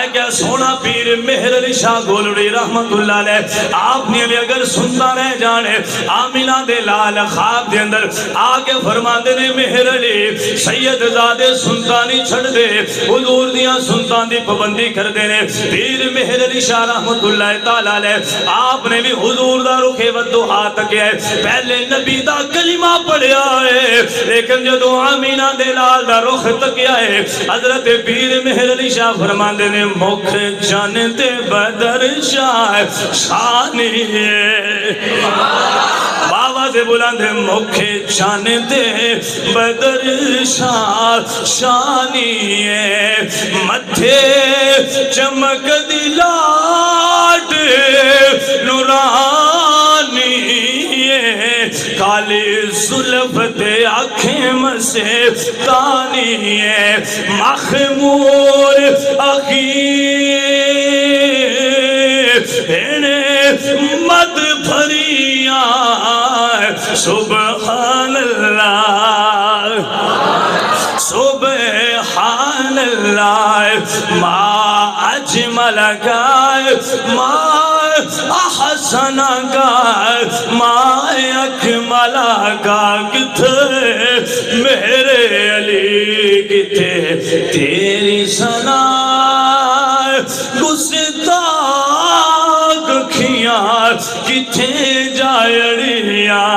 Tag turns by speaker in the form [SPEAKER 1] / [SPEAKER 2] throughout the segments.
[SPEAKER 1] ہے کیا سونا پیر مہر علی شاہ گولڑی رحمت اللہ علیہ آپ نے بھی اگر سنتا رہ جانے آمینہ دے لال خواب دے اندر آگے فرما دینے مہر علی سید زادے سنتا نہیں چھڑ دے حضور دیاں سنتا دی پابندی کر دینے پیر مہر علی شاہ رحمت اللہ تعالیٰ علیہ آپ نے بھی حضور دا رخ ودعا تک ہے پہلے نبی دا کلمہ پڑھیا ہے لیکن جدو آمینہ دے لال دا رخ تک ہے حضرت پیر مہر علی شاہ فرما دینے مکھ جانتے بدر شاہ شانی بابا سے بلند مکھ جانتے بدر شاہ شانی مدھے چمک دلاٹ نورانی کالی زلف دے آنکھیں مسے تانی مخمور اخیر مد بھریاں سبحان اللہ سبحان اللہ ما اجمل گائے ما احسن گائے ما اکمل گائے کتے میرے علی کتے تیری سنا گستاخ کھیاں کتے جائڑیاں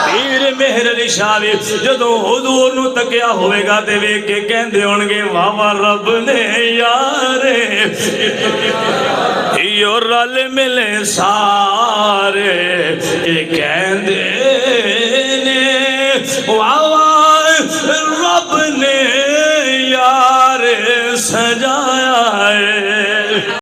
[SPEAKER 1] پیر مہر علی شاہ جدو حضور نو تکیا ہوئے گا تے ویکھ کے کہندے ہونگے واہ واہ رب نے یارے یو رل ملے سارے یہ کہندے نے واہ واہ رب نے یارے سجایا ہے